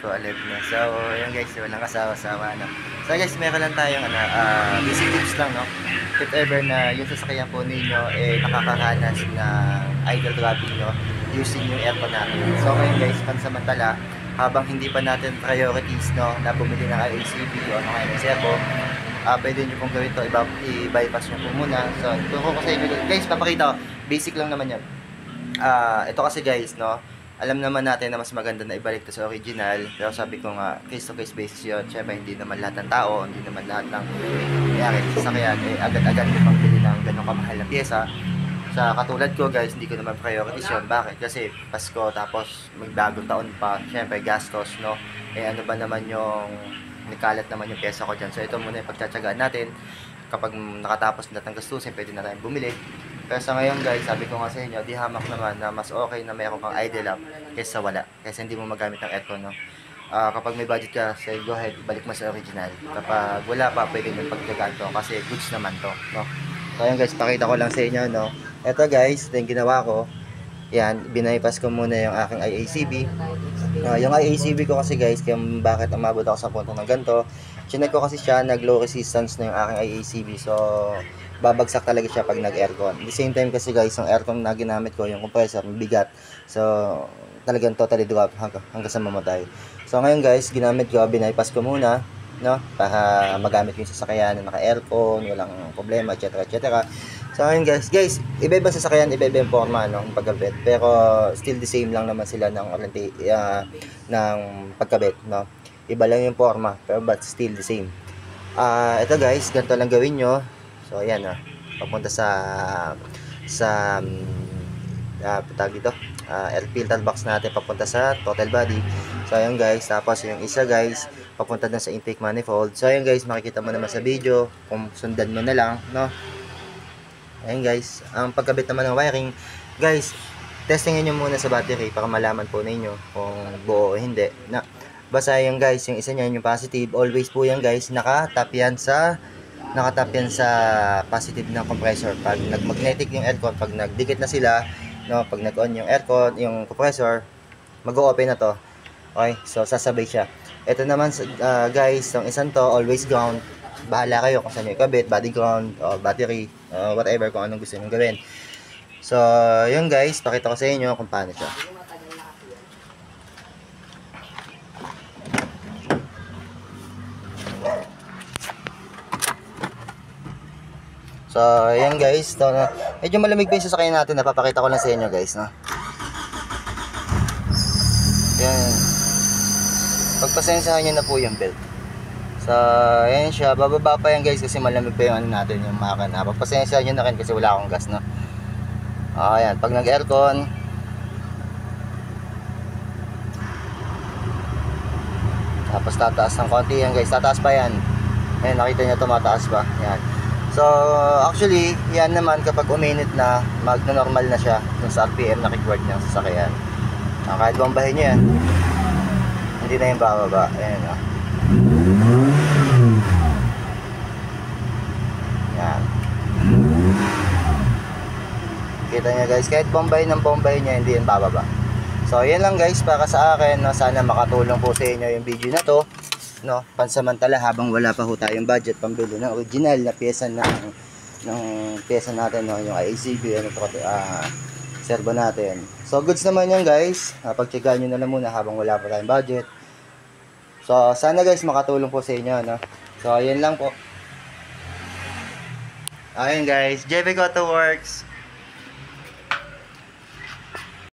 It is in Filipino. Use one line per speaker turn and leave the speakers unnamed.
ko alive na. So, yun guys, walang kasawa-sawa, ano. So guys, meron lang tayong, basic tips lang, no. If ever na yung sasakyan po ninyo, nakakaranas ng idle driving, no, using yung aircon natin. So, ngayon guys, pansamantala, habang hindi pa natin priorities, no, na bumili ng IACB o ng ng servo, pwede nyo pong gawin ito, i-bypass nyo po muna. So, turo ko sa inyo, guys, papakita ko, basic lang naman yun. Ito kasi guys, no, alam naman natin na mas maganda na ibalik to sa original, pero sabi ko nga, case to case basis yun. Syempre hindi naman lahat ng tao, hindi naman lahat ng nangyari sa sasakyan agad-agad yung pangbili ng ganong kamahal na pyesa. Sa katulad ko guys, hindi ko naman priorities yun. Bakit? Kasi Pasko, tapos magbagong taon pa, syempre gastos, no. Ano ba naman yung nakalat naman yung pyesa ko dyan. So ito muna yung pagtsatsagaan natin. Kapag nakatapos na ng gastusin, pwede na tayong bumili. Pero sa ngayon guys, sabi ko nga sa inyo, di hamak naman na mas okay na meron kang idle up kaysa wala. Kaysa hindi mo magamit ang aircon, no? Kapag may budget ka, say go ahead, balik mo sa original. Kapag wala pa, pwede nyo pagdagaan to kasi goods naman to, no? So ayun guys, pakita ko lang sa inyo, no? Ito guys, ito yung ginawa ko. Yan, binaypas ko muna yung aking IACB. Yung IACB ko kasi guys, kaya bakit umabot ako sa punto ng ganito, chinek ko kasi siya, nag low resistance na yung aking IACB. So, babagsak talaga siya pag nag-aircon. At the same time kasi guys, yung aircon na ginamit ko, yung compressor, mabigat. So, talagang totally drop hanggang sa mamatay. So, ngayon guys, ginamit ko, binaypas ko muna, no? Para magamit ko yung sasakyan na naka-aircon, walang problema, etc. etc. So, ngayon guys, iba-iba sasakyan, iba-iba yung forma, no? Yung pagkabit. Pero, still the same lang naman sila ng pagkabit, no? Iba lang yung forma, pero but still the same. Ito guys, ganito lang gawin nyo. So ayan, papunta sa tawag dito, air filter box natin, papunta sa total body. So ayan guys, tapos yung isa guys, papunta dun sa intake manifold. So ayan guys, makikita mo naman sa video, kung sundan mo na lang, no? Ayan guys, ang pagkabit naman ng wiring, guys, testingin nyo muna sa battery para malaman po ninyo kung buo o hindi. Basta yan guys, yung isa niyan, yung positive, always po yan guys, nakatap yan sa positive ng compressor. Pag nag-magnetic yung aircon, pag nagdikit na sila, no, pag nag-on yung aircon, yung compressor, mag-o-open na to. Okay, so sasabay siya. Ito naman guys, yung isang to, always ground. Bahala kayo kung saan nyo ikabit, body ground, o battery, whatever, kung anong gusto nyo gawin. So, yun guys, pakita ko sa inyo kung paano siya. So, ayan guys, medyo malamig pa yung sasakyan natin, napapakita ko lang sa inyo guys, no? Yan. Pagpasensyahan nyo na po yung belt. So, ayan siya, bababa pa yan guys kasi malamig pa yung natin, yung makina. Pagpasensyahan nyo na rin kasi wala akong gas, no? Ayan, pag nag-aircon, tapos tataas ng konti yan guys, tataas pa yan. Ayan, nakita nyo tumataas pa, yan. So, actually, yan naman kapag uminit na, magno-normal na siya dun sa RPM na required ng sasakyan. Kahit bombahin nyo yan, hindi na yung bababa. Ayan, yan. Kita nyo guys, kahit bombahin ng bombahin nyo, hindi yung bababa. So, yan lang guys para sa akin. No? Sana makatulong po sa inyo yung video na to. No, pansamantala habang wala pa ho tayong budget pambili ng original na pyesa ng pyesa natin, no, yung IACB, servo natin. So goods naman yan guys, pagtyagaan nyo na lang muna habang wala pa tayong budget. So sana guys makatulong po sa inyo, no. So ayan lang po. Ayun guys, JV Auto Works.